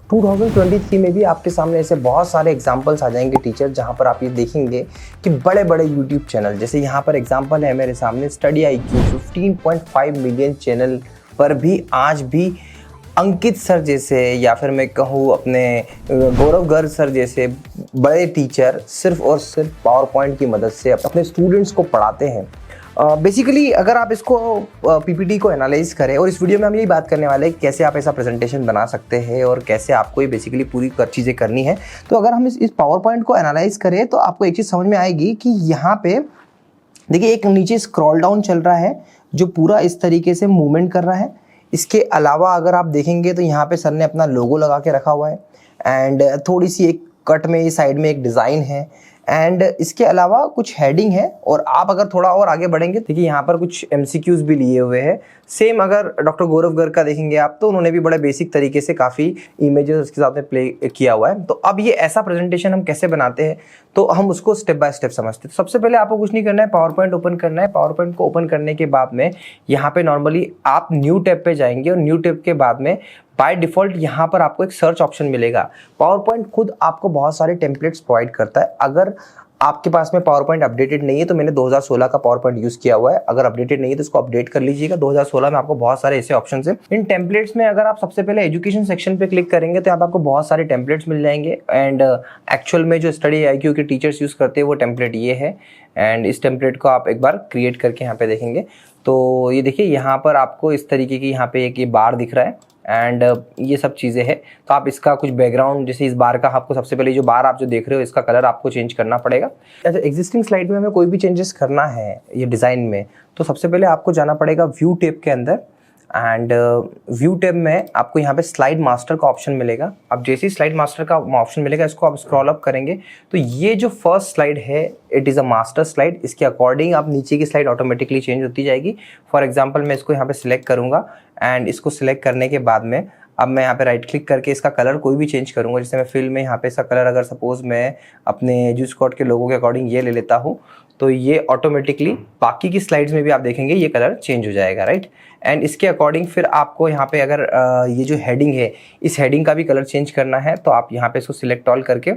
2023 में भी आपके सामने ऐसे बहुत सारे एग्जाम्पल्स आ जाएंगे टीचर, जहाँ पर आप ये देखेंगे कि बड़े बड़े यूट्यूब चैनल, जैसे यहाँ पर एग्जाम्पल है मेरे सामने स्टडी IQ 15.5 मिलियन चैनल पर भी आज भी अंकित सर जैसे, या फिर मैं कहूँ अपने गौरव गर्ग सर जैसे बड़े टीचर सिर्फ और सिर्फ पावर पॉइंट की मदद से अपने स्टूडेंट्स को पढ़ाते हैं। बेसिकली अगर आप इसको PPT को एनालाइज करें, और इस वीडियो में हम यही बात करने वाले हैं कैसे आप ऐसा प्रेजेंटेशन बना सकते हैं और कैसे आपको ये बेसिकली पूरी चीज़ें करनी है। तो अगर हम इस पावर पॉइंट को एनालाइज करें तो आपको एक चीज़ समझ में आएगी कि यहाँ पे देखिए एक नीचे स्क्रॉल डाउन चल रहा है जो पूरा इस तरीके से मूवमेंट कर रहा है। इसके अलावा अगर आप देखेंगे तो यहाँ पे सर ने अपना लोगो लगा के रखा हुआ है, एंड थोड़ी सी एक कट में साइड में एक डिज़ाइन है, एंड इसके अलावा कुछ हेडिंग है। और आप अगर थोड़ा और आगे बढ़ेंगे, देखिए यहाँ पर कुछ MCQs भी लिए हुए हैं। सेम अगर डॉक्टर गौरव गर्ग का देखेंगे आप, तो उन्होंने भी बड़े बेसिक तरीके से काफ़ी इमेजेस उसके साथ में प्ले किया हुआ है। तो अब ये ऐसा प्रेजेंटेशन हम कैसे बनाते हैं, तो हम उसको स्टेप बाय स्टेप समझते हैं। तो सबसे पहले आपको कुछ नहीं करना है, पावर पॉइंट ओपन करना है। पावर पॉइंट को ओपन करने के बाद में यहाँ पे नॉर्मली आप न्यू टैब पे जाएंगे, और न्यू टैब के बाद में बाय डिफ़ॉल्ट यहाँ पर आपको एक सर्च ऑप्शन मिलेगा। पावर पॉइंट खुद आपको बहुत सारे टेम्पलेट्स प्रोवाइड करता है। अगर आपके पास में पावर पॉइंट अपडेटेड नहीं है तो मैंने 2016 का पावर पॉइंट यूज़ किया हुआ है। अगर अपडेटेड नहीं है तो इसको अपडेट कर लीजिएगा। 2016 में आपको बहुत सारे ऐसे ऑप्शन हैं इन टेम्पलेट्स में। अगर आप सबसे पहले एजुकेशन सेक्शन पे क्लिक करेंगे तो यहाँ पे आपको बहुत सारे टेम्पलेट्स मिल जाएंगे, एंड एक्चुअल में जो स्टडी IQ के टीचर्स यूज़ करते हैं वो टेम्पलेट ये है। एंड इस टेम्पलेट को आप एक बार क्रिएट करके यहाँ पे देखेंगे तो ये देखिए यहाँ पर आपको इस तरीके की यहाँ पे एक ये बार दिख रहा है, एंड ये सब चीज़ें हैं। तो आप इसका कुछ बैकग्राउंड, जैसे इस बार का आपको सबसे पहले जो बार आप जो देख रहे हो इसका कलर आपको चेंज करना पड़ेगा। अच्छा, एग्जिस्टिंग स्लाइड में हमें कोई भी चेंजेस करना है ये डिज़ाइन में, तो सबसे पहले आपको जाना पड़ेगा व्यू टैब के अंदर, एंड व्यू टैब में आपको यहाँ पे स्लाइड मास्टर का ऑप्शन मिलेगा। अब जैसे ही स्लाइड मास्टर का ऑप्शन मिलेगा, इसको आप स्क्रॉल अप करेंगे तो ये जो फर्स्ट स्लाइड है it is a master slide. इसके अकॉर्डिंग आप नीचे की स्लाइड ऑटोमेटिकली चेंज होती जाएगी। फॉर एग्जांपल मैं इसको यहाँ पे सिलेक्ट करूँगा, एंड इसको सिलेक्ट करने के बाद में अब मैं यहाँ पे राइट क्लिक करके इसका कलर कोई भी चेंज करूँगा। जैसे मैं फिल में यहाँ पे इसका कलर अगर सपोज मैं अपने एजू स्क्वाड के लोगों के अकॉर्डिंग ये ले लेता हूँ, तो ये ऑटोमेटिकली बाकी की स्लाइड्स में भी आप देखेंगे ये कलर चेंज हो जाएगा, राइट। एंड इसके अकॉर्डिंग फिर आपको यहाँ पे अगर ये जो हेडिंग है इस हेडिंग का भी कलर चेंज करना है तो आप यहाँ पे इसको सिलेक्ट ऑल करके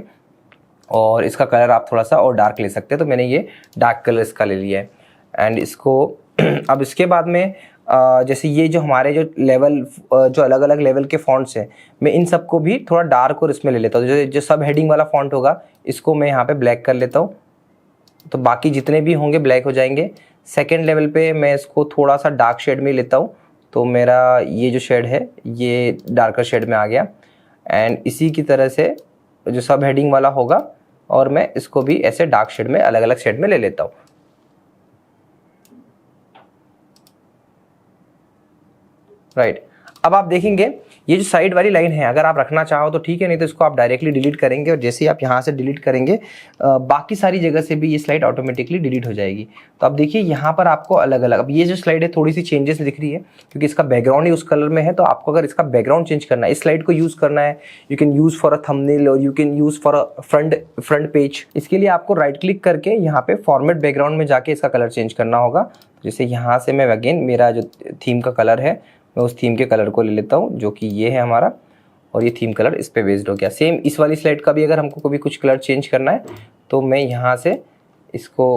और इसका कलर आप थोड़ा सा और डार्क ले सकते हैं। तो मैंने ये डार्क कलर इसका ले लिया है, एंड इसको अब इसके बाद में जैसे ये जो हमारे जो लेवल जो अलग अलग लेवल के फॉन्ट्स हैं, मैं इन सबको भी थोड़ा डार्क और इसमें ले लेता हूँ। जो सब हेडिंग वाला फॉन्ट होगा इसको मैं यहाँ पे ब्लैक कर लेता हूँ, तो बाकी जितने भी होंगे ब्लैक हो जाएंगे। सेकेंड लेवल पे मैं इसको थोड़ा सा डार्क शेड में लेता हूँ, तो मेरा ये जो शेड है ये डार्कर शेड में आ गया। एंड इसी की तरह से जो सब हेडिंग वाला होगा और मैं इसको भी ऐसे डार्क शेड में अलग अलग शेड में ले लेता हूँ, राइट। अब आप देखेंगे ये जो साइड वाली लाइन है अगर आप रखना चाहो तो ठीक है, नहीं तो इसको आप डायरेक्टली डिलीट करेंगे, और जैसे ही आप यहाँ से डिलीट करेंगे बाकी सारी जगह से भी ये स्लाइड ऑटोमेटिकली डिलीट हो जाएगी। तो अब देखिए यहाँ पर आपको अलग अलग, अब ये जो स्लाइड है थोड़ी सी चेंजेस दिख रही है क्योंकि इसका बैकग्राउंड ही उस कलर में है। तो आपको अगर इसका बैकग्राउंड चेंज करना है, इस स्लाइड को यूज़ करना है, you can use for a thumbnail और you can use for a front page. इसके लिए आपको राइट क्लिक करके यहाँ पे फॉर्मेट बैकग्राउंड में जाके इसका कलर चेंज करना होगा। जैसे यहाँ से मैं अगेन मेरा जो थीम का कलर है मैं उस थीम के कलर को ले लेता हूँ जो कि ये है हमारा, और ये थीम कलर इस पे बेस्ड हो गया। सेम इस वाली स्लाइड का भी अगर हमको कभी कुछ कलर चेंज करना है तो मैं यहाँ से इसको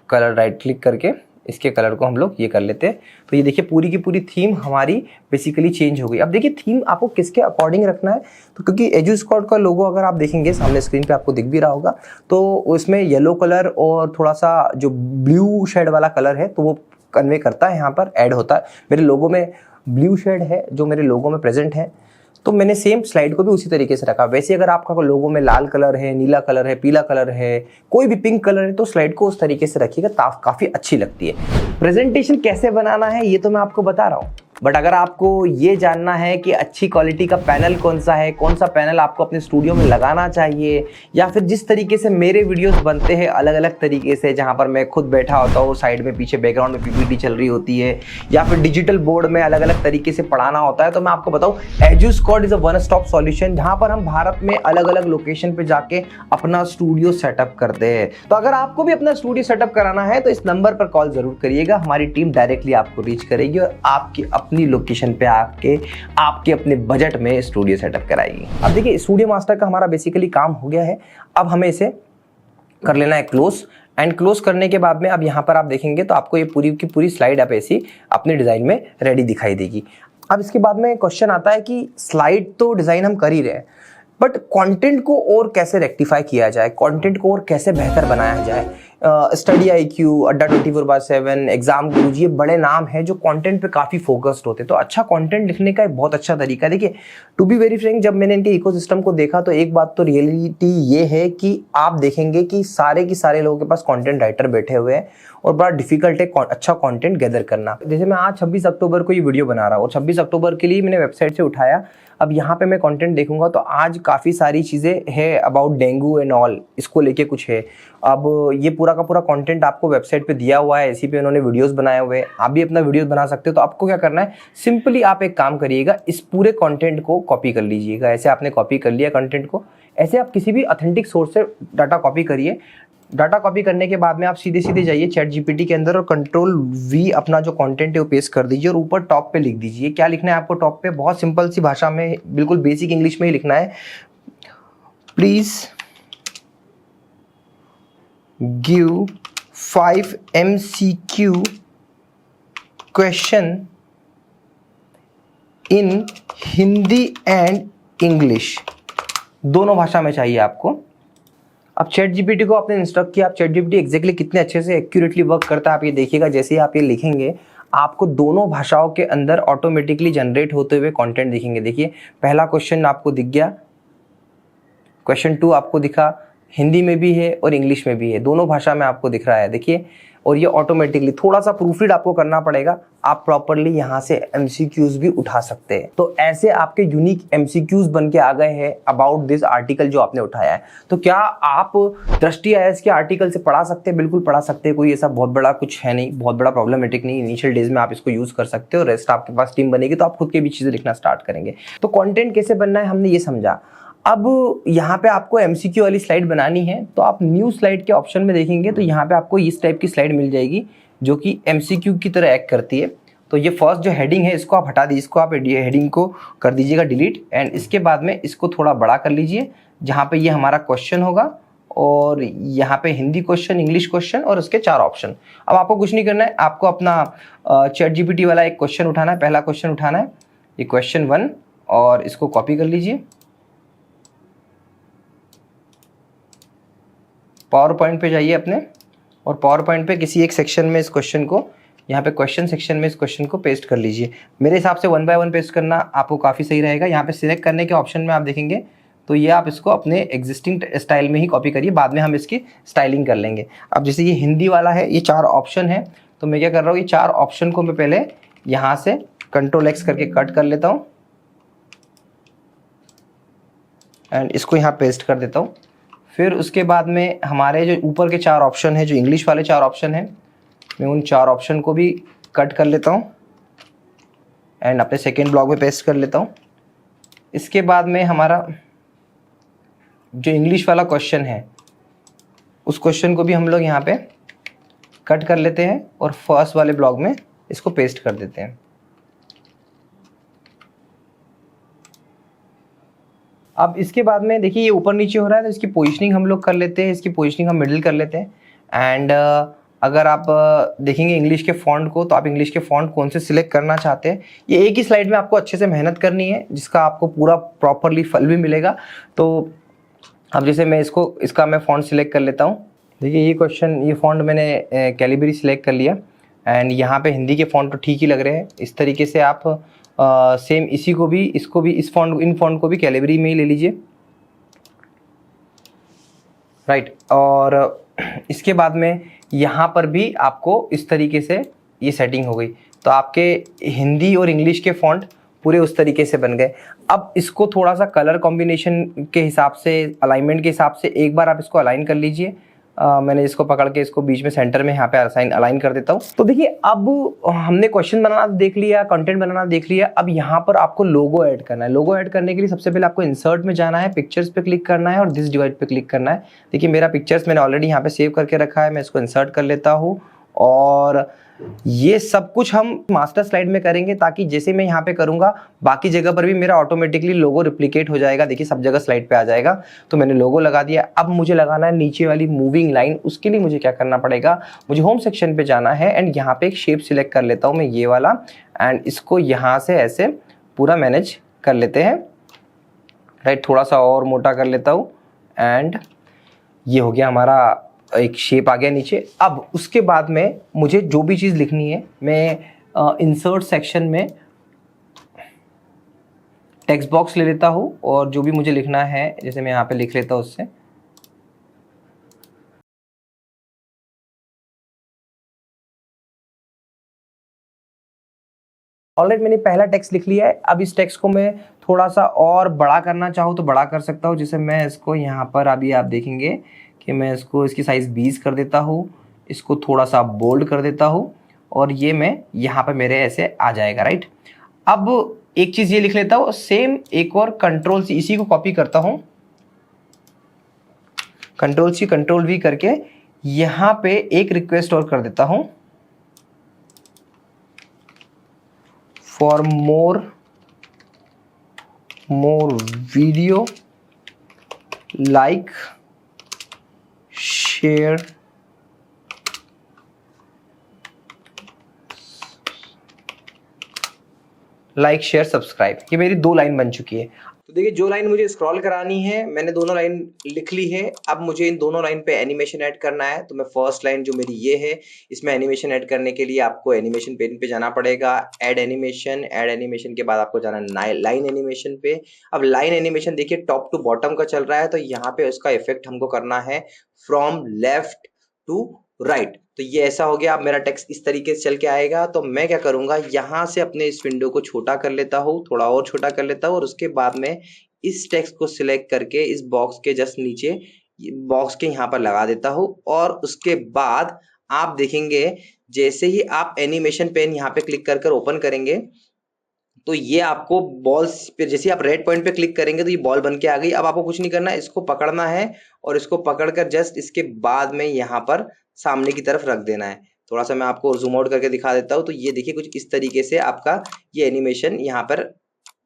कलर राइट क्लिक करके इसके कलर को हम लोग ये कर लेते हैं। तो ये देखिए पूरी की पूरी थीम हमारी बेसिकली चेंज हो गई। अब देखिए थीम आपको किसके अकॉर्डिंग रखना है, तो क्योंकि एजू स्क्वाड का लोगो अगर आप देखेंगे सामने स्क्रीन पे आपको दिख भी रहा होगा, तो उसमें येलो कलर और थोड़ा सा जो ब्लू शेड वाला कलर है तो वो कन्वे करता है, यहाँ पर ऐड होता है। मेरे लोगो में ब्लू शेड है जो मेरे लोगो में प्रेजेंट है, तो मैंने सेम स्लाइड को भी उसी तरीके से रखा। वैसे अगर आपका लोगो में लाल कलर है, नीला कलर है, पीला कलर है, कोई भी पिंक कलर है, तो स्लाइड को उस तरीके से रखिएगा, काफ़ी अच्छी लगती है। प्रेजेंटेशन कैसे बनाना है ये तो मैं आपको बता रहा हूँ, बट अगर आपको ये जानना है कि अच्छी क्वालिटी का पैनल कौन सा है, कौन सा पैनल आपको अपने स्टूडियो में लगाना चाहिए, या फिर जिस तरीके से मेरे वीडियोस बनते हैं अलग अलग तरीके से, जहाँ पर मैं खुद बैठा होता हूँ, साइड में पीछे बैकग्राउंड में PPT चल रही होती है, या फिर डिजिटल बोर्ड में अलग अलग तरीके से पढ़ाना होता है, तो मैं आपको बताऊँ edu squad is a one stop solution, जहाँ पर हम भारत में अलग अलग लोकेशन पे जाके अपना स्टूडियो सेटअप करते हैं। तो अगर आपको भी अपना स्टूडियो सेटअप कराना है तो इस नंबर पर कॉल जरूर करिएगा, हमारी टीम डायरेक्टली आपको रीच करेगी और आपकी अपनी लोकेशन पे आके आपके अपने बजट में स्टूडियो सेटअप कराएगी। अब देखिए स्टूडियो मास्टर का हमारा बेसिकली काम हो गया है। अब हमें इसे कर लेना है क्लोज, एंड क्लोज करने के बाद में अब यहाँ पर आप देखेंगे तो आपको ये पूरी की पूरी स्लाइड आप ऐसी अपने डिज़ाइन में रेडी दिखाई देगी। अब इसके बाद में क्वेश्चन आता है कि स्लाइड तो डिज़ाइन हम कर ही रहे हैं, बट कंटेंट को और कैसे रेक्टिफाई किया जाए, कंटेंट को और कैसे बेहतर बनाया जाए। स्टडी IQ, अड्डा 24/7, एग्जाम गुरुजी, ये बड़े नाम हैं जो कंटेंट पे काफ़ी फोकस्ड होते हैं। तो अच्छा कंटेंट लिखने का एक बहुत अच्छा तरीका है। देखिए टू बी वेरी फ्रैंक, जब मैंने इनके इकोसिस्टम को देखा तो एक बात तो रियलिटी ये है कि आप देखेंगे कि सारे के सारे लोगों के पास कंटेंट राइटर बैठे हुए हैं और बड़ा डिफिकल्ट है अच्छा कंटेंट गैदर करना। जैसे मैं आज 26 अक्टूबर को ये वीडियो बना रहा हूँ और 26 अक्टूबर के लिए मैंने वेबसाइट से उठाया। अब यहाँ पे मैं कंटेंट देखूंगा तो आज काफ़ी सारी चीज़ें है अबाउट डेंगू एंड ऑल, इसको लेके कुछ है। अब ये पूरा का पूरा कंटेंट आपको वेबसाइट पे दिया हुआ है, इसी पे उन्होंने वीडियोस बनाए हुए हैं, आप भी अपना वीडियोस बना सकते हो। तो आपको क्या करना है, सिंपली आप एक काम करिएगा, इस पूरे कंटेंट को कॉपी कर लीजिएगा। ऐसे आपने कॉपी कर लिया कंटेंट को, ऐसे आप किसी भी ऑथेंटिक सोर्स से डाटा कॉपी करिए। डाटा कॉपी करने के बाद में आप सीधे सीधे जाइए चैट GPT के अंदर और Ctrl+V अपना जो कंटेंट है वो पेस्ट कर दीजिए और ऊपर टॉप पे लिख दीजिए। क्या लिखना है आपको टॉप पे, बहुत सिंपल सी भाषा में, बिल्कुल बेसिक इंग्लिश में ही लिखना है। Please give 5 MCQ question in Hindi and English, दोनों भाषा में चाहिए आपको। अब चैट GPT को आपने इंस्ट्रक्ट किया, आप चैट GPT एग्जैक्टली कितने अच्छे से एक्यूरेटली वर्क करता है आप ये देखिएगा। जैसे ही आप ये लिखेंगे आपको दोनों भाषाओं के अंदर ऑटोमेटिकली जनरेट होते हुए कंटेंट दिखेंगे। देखिए पहला क्वेश्चन आपको दिख गया, क्वेश्चन 2 आपको दिखा, हिंदी में भी है और इंग्लिश में भी है, दोनों भाषा में आपको दिख रहा है। देखिए, और ये ऑटोमेटिकली थोड़ा सा प्रूफ रीड आपको करना पड़ेगा, आप प्रॉपरली यहाँ से MCQs भी उठा सकते हैं। तो ऐसे आपके यूनिक MCQs बन के आ गए हैं अबाउट दिस आर्टिकल जो आपने उठाया है। तो क्या आप दृष्टि IAS के आर्टिकल से पढ़ा सकते हैं? बिल्कुल पढ़ा सकते हैं, कोई ऐसा बहुत बड़ा कुछ है नहीं, बहुत बड़ा प्रॉब्लमेटिक नहीं। इनिशियल डेज में आप इसको यूज कर सकते हो, रेस्ट आपके पास टीम बनेगी तो आप खुद के भी चीजें लिखना स्टार्ट करेंगे। तो कॉन्टेंट कैसे बनना है हमने ये समझा। अब यहाँ पे आपको MCQ वाली स्लाइड बनानी है तो आप न्यू स्लाइड के ऑप्शन में देखेंगे तो यहाँ पे आपको इस टाइप की स्लाइड मिल जाएगी जो कि MCQ की तरह एक्ट करती है। तो ये फर्स्ट जो हेडिंग है इसको आप हटा दीजिए, इसको आप हेडिंग को कर दीजिएगा डिलीट, एंड इसके बाद में इसको थोड़ा बड़ा कर लीजिए जहाँ पे ये हमारा क्वेश्चन होगा और यहाँ पे हिंदी क्वेश्चन, इंग्लिश क्वेश्चन और उसके 4 ऑप्शन। अब आपको कुछ नहीं करना है, आपको अपना चैट GPT वाला एक क्वेश्चन उठाना है, पहला क्वेश्चन उठाना है, ये क्वेश्चन 1, और इसको कॉपी कर लीजिए। पावर पॉइंट पे जाइए अपने, और पावर पॉइंट पे किसी एक सेक्शन में इस क्वेश्चन को, यहाँ पे क्वेश्चन सेक्शन में इस क्वेश्चन को पेस्ट कर लीजिए। मेरे हिसाब से 1 बाय 1 पेस्ट करना आपको काफ़ी सही रहेगा। यहाँ पे सिलेक्ट करने के ऑप्शन में आप देखेंगे तो ये आप इसको अपने एग्जिस्टिंग स्टाइल में ही कॉपी करिए, बाद में हम इसकी स्टाइलिंग कर लेंगे। अब जैसे ये हिंदी वाला है, ये 4 ऑप्शन है, तो मैं क्या कर रहा हूँ, ये 4 ऑप्शन को मैं पहले यहाँ से Ctrl+X करके कट कर लेता हूँ एंड इसको यहाँ पेस्ट कर देता हूँ। फिर उसके बाद में हमारे जो ऊपर के 4 ऑप्शन है, जो इंग्लिश वाले 4 ऑप्शन हैं, मैं उन 4 ऑप्शन को भी कट कर लेता हूँ एंड अपने सेकेंड ब्लॉक में पेस्ट कर लेता हूँ। इसके बाद में हमारा जो इंग्लिश वाला क्वेश्चन है उस क्वेश्चन को भी हम लोग यहाँ पे कट कर लेते हैं और फर्स्ट वाले ब्लॉक में इसको पेस्ट कर देते हैं। अब इसके बाद में देखिए ये ऊपर नीचे हो रहा है तो इसकी पोजीशनिंग हम लोग कर लेते हैं, इसकी पोजीशनिंग हम मिडिल कर लेते हैं। एंड अगर आप देखेंगे इंग्लिश के फॉन्ट को, तो आप इंग्लिश के फॉन्ट कौन से सिलेक्ट करना चाहते हैं, ये एक ही स्लाइड में आपको अच्छे से मेहनत करनी है जिसका आपको पूरा प्रॉपरली फल भी मिलेगा। तो अब जैसे मैं इसका मैं फॉन्ट सिलेक्ट कर लेता हूँ। देखिए ये फॉन्ट मैंने कैलिबरी सिलेक्ट कर लिया एंड यहाँ पे हिंदी के फॉन्ट तो ठीक ही लग रहे हैं। इस तरीके से आप सेम इसको भी इन फॉन्ट को भी कैलिबरी में ही ले लीजिए, राइट। और इसके बाद में यहाँ पर भी आपको इस तरीके से ये सेटिंग हो गई, तो आपके हिंदी और इंग्लिश के फॉन्ट पूरे उस तरीके से बन गए। अब इसको थोड़ा सा कलर कॉम्बिनेशन के हिसाब से, अलाइनमेंट के हिसाब से एक बार आप इसको अलाइन कर लीजिए। मैंने इसको पकड़ के इसको बीच में सेंटर में यहाँ पे अलाइन कर देता हूँ। तो देखिए अब हमने क्वेश्चन बनाना देख लिया, कंटेंट बनाना देख लिया। अब यहाँ पर आपको लोगो ऐड करना है। लोगो ऐड करने के लिए सबसे पहले आपको इंसर्ट में जाना है, पिक्चर्स पे क्लिक करना है और दिस डिवाइड पे क्लिक करना है। देखिए मेरा पिक्चर्स मैंने ऑलरेडी यहाँ पे सेव करके रखा है, मैं इसको इंसर्ट कर लेता हूँ और ये सब कुछ हम मास्टर स्लाइड में करेंगे ताकि जैसे मैं यहाँ पे करूँगा बाकी जगह पर भी मेरा ऑटोमेटिकली लोगो रिप्लिकेट हो जाएगा। देखिए सब जगह स्लाइड पे आ जाएगा। तो मैंने लोगो लगा दिया। अब मुझे लगाना है नीचे वाली मूविंग लाइन। उसके लिए मुझे क्या करना पड़ेगा, मुझे होम सेक्शन पे जाना है एंड यहाँ पे एक शेप सिलेक्ट कर लेता हूँ मैं, ये वाला, एंड इसको यहाँ से ऐसे पूरा मैनेज कर लेते हैं, राइट। थोड़ा सा और मोटा कर लेता हूँ एंड ये हो गया हमारा एक शेप आ गया नीचे। अब उसके बाद में मुझे जो भी चीज़ लिखनी है मैं इंसर्ट सेक्शन में टेक्स्ट बॉक्स ले लेता हूँ और जो भी मुझे लिखना है जैसे मैं यहाँ पे लिख लेता हूँ उससे। ऑलराइट, मैंने पहला टेक्स्ट लिख लिया है। अब इस टेक्स्ट को मैं थोड़ा सा और बड़ा करना चाहूँ तो बड़ा कर सकता हूँ। जैसे मैं इसको यहाँ पर अभी आप देखेंगे कि मैं इसको इसकी साइज़ 20 कर देता हूँ, इसको थोड़ा सा बोल्ड कर देता हूँ और ये मैं यहाँ पर मेरे ऐसे आ जाएगा, राइट। अब एक चीज़ ये लिख लेता हूँ, सेम एक और कंट्रोल सी, इसी को कॉपी करता हूँ, कंट्रोल सी कंट्रोल वी करके यहाँ पे एक रिक्वेस्ट और कर देता हूँ, for more video like share subscribe. ये मेरी 2 लाइन बन चुकी है। तो देखिए जो लाइन मुझे स्क्रॉल करानी है मैंने दोनों लाइन लिख ली है। अब मुझे इन दोनों लाइन पे एनिमेशन ऐड करना है। तो मैं फर्स्ट लाइन जो मेरी ये है इसमें एनिमेशन ऐड करने के लिए आपको एनिमेशन पेन पे जाना पड़ेगा, ऐड एनिमेशन के बाद आपको जाना है लाइन एनिमेशन पे। अब लाइन एनिमेशन देखिए टॉप टू बॉटम का चल रहा है, तो यहाँ पे उसका इफेक्ट हमको करना है फ्रॉम लेफ्ट टू राइट। तो ये ऐसा हो गया। अब मेरा टेक्स्ट इस तरीके से चल के आएगा। तो मैं क्या करूंगा, यहाँ से अपने इस विंडो को छोटा कर लेता हूँ, थोड़ा और छोटा कर लेता हूँ और उसके बाद में इस टेक्स्ट को सिलेक्ट करके इस बॉक्स के जस्ट नीचे बॉक्स के यहाँ पर लगा देता हूँ। और उसके बाद आप देखेंगे जैसे ही आप एनिमेशन पेन यहाँ पे क्लिक कर ओपन करेंगे तो ये आपको बॉल्स पे, जैसे आप रेड पॉइंट पे क्लिक करेंगे तो ये बॉल बन के आ गई। अब आपको कुछ नहीं करना है, इसको पकड़ना है और इसको पकड़कर जस्ट इसके बाद में यहाँ पर सामने की तरफ रख देना है। थोड़ा सा मैं आपको जूम आउट करके दिखा देता हूँ। तो ये देखिए कुछ इस तरीके से आपका ये एनिमेशन यहाँ पर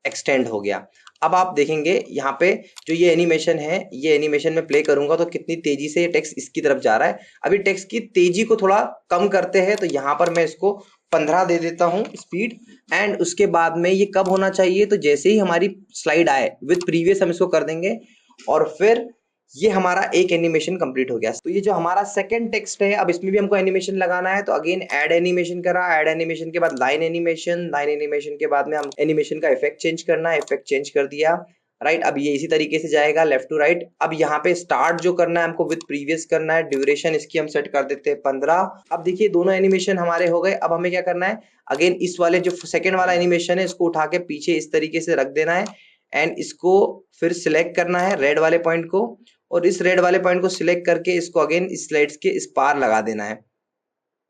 एक्सटेंड हो गया। अब आप देखेंगे यहाँ पे जो ये एनिमेशन है, ये एनिमेशन में प्ले करूंगा तो कितनी तेजी से ये टेक्स्ट इसकी तरफ जा रहा है। अभी टेक्स्ट की तेजी को थोड़ा कम करते हैं, तो यहाँ पर मैं इसको 15 दे देता हूँ स्पीड। एंड उसके बाद में ये कब होना चाहिए, तो जैसे ही हमारी स्लाइड आए विद प्रीवियस हम इसको कर देंगे और फिर ये हमारा एक एनिमेशन कंप्लीट हो गया। तो ये जो हमारा सेकंड टेक्स्ट है, अब इसमें भी हमको एनिमेशन लगाना है। तो अगेन ऐड एनिमेशन करा, ऐड एनिमेशन के बाद लाइन एनिमेशन के बाद में हम एनिमेशन का इफेक्ट चेंज करना है, इफेक्ट चेंज कर दिया, राइट। अब ये इसी तरीके से जाएगा लेफ्ट टू राइट। अब यहाँ पे स्टार्ट जो करना है हमको विद प्रीवियस करना है, ड्यूरेशन इसकी हम सेट कर देते हैं 15। अब देखिए दोनों एनिमेशन हमारे हो गए। अब हमें क्या करना है, अगेन इस वाले जो सेकंड वाला एनिमेशन है इसको उठा के पीछे इस तरीके से रख देना है एंड इसको फिर सिलेक्ट करना है रेड वाले पॉइंट को और इस रेड वाले पॉइंट को सिलेक्ट करके इसको अगेन इस स्लाइड्स के इस पार लगा देना है।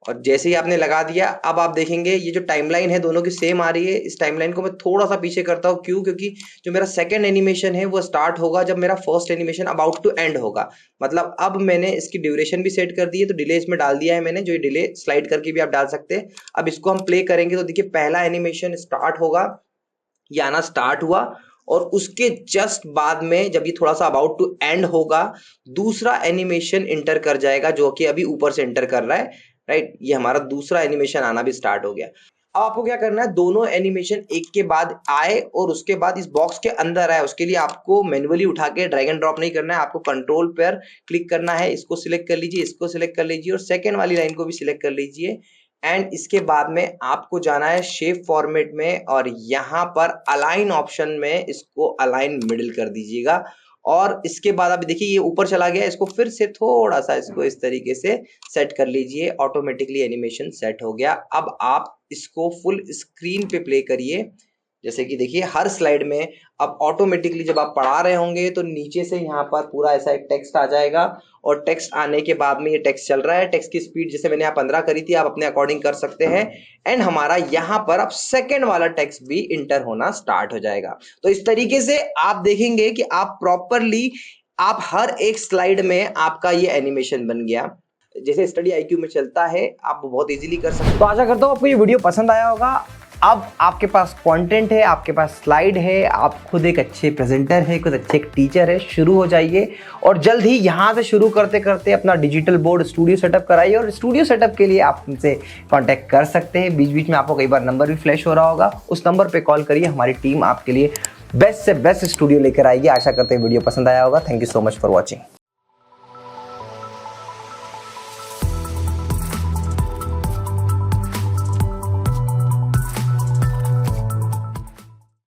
और जैसे ही आपने लगा दिया अब आप देखेंगे ये जो टाइमलाइन है दोनों की सेम आ रही है। इस टाइमलाइन को मैं थोड़ा सा पीछे करता हूँ, क्यों, क्योंकि जो मेरा सेकंड एनिमेशन है वो स्टार्ट होगा जब मेरा first animation about to end होगा। मतलब अब मैंने इसकी ड्यूरेशन भी सेट कर दी है, तो डिले इसमें डाल दिया है मैंने, जो ये डिले स्लाइड करके भी आप डाल सकते हैं। अब इसको हम प्ले करेंगे तो देखिए पहला एनिमेशन स्टार्ट होगा, ये आना स्टार्ट हुआ और उसके जस्ट बाद में जब ये थोड़ा सा अबाउट टू एंड होगा दूसरा एनिमेशन इंटर कर जाएगा जो कि अभी ऊपर से इंटर कर रहा है, राइट। ये हमारा दूसरा एनिमेशन आना भी स्टार्ट हो गया। अब आपको क्या करना है, दोनों एनिमेशन एक के बाद आए और उसके बाद इस बॉक्स के अंदर आए, उसके लिए आपको मैन्युअली उठा के ड्रैग एंड ड्रॉप नहीं करना है, आपको कंट्रोल पर क्लिक करना है, इसको सिलेक्ट कर लीजिए, इसको सिलेक्ट कर लीजिए और सेकेंड वाली लाइन को भी सिलेक्ट कर लीजिए। एंड इसके बाद में आपको जाना है शेप फॉर्मेट में और यहाँ पर अलाइन ऑप्शन में इसको अलाइन मिडिल कर दीजिएगा। और इसके बाद आप देखिए ये ऊपर चला गया, इसको फिर से थोड़ा सा इसको इस तरीके से सेट कर लीजिए, ऑटोमेटिकली एनिमेशन सेट हो गया। अब आप इसको फुल स्क्रीन पे प्ले करिए। जैसे कि देखिए हर स्लाइड में अब ऑटोमेटिकली जब आप पढ़ा रहे होंगे तो नीचे से यहाँ पर पूरा ऐसा एक टेक्स्ट आ जाएगा और टेक्स्ट आने के बाद में ये टेक्स्ट चल रहा है। टेक्स्ट की स्पीड जैसे मैंने यहाँ 15 करी थी, आप अपने अकॉर्डिंग कर सकते हैं। एंड हमारा यहाँ पर अब सेकेंड वाला टेक्स्ट भी इंटर होना स्टार्ट हो जाएगा। तो इस तरीके से आप देखेंगे कि आप प्रॉपरली आप हर एक स्लाइड में आपका ये एनिमेशन बन गया। जैसे स्टडी IQ में चलता है, आप बहुत इजीली कर सकते हो। तो आशा करता हूँ आपको ये वीडियो पसंद आया होगा। अब आपके पास कंटेंट है, आपके पास स्लाइड है, आप खुद एक अच्छे प्रेजेंटर है, खुद अच्छे एक टीचर है, शुरू हो जाइए और जल्द ही यहाँ से शुरू करते करते अपना डिजिटल बोर्ड स्टूडियो सेटअप कराइए। और स्टूडियो सेटअप के लिए आप हमसे कांटेक्ट कर सकते हैं। बीच बीच में आपको कई बार नंबर भी फ्लैश हो रहा होगा, उस नंबर पे कॉल करिए, हमारी टीम आपके लिए बेस्ट से बेस्ट स्टूडियो लेकर आएगी। आशा करते हैं वीडियो पसंद आया होगा। Thank you so much for watching.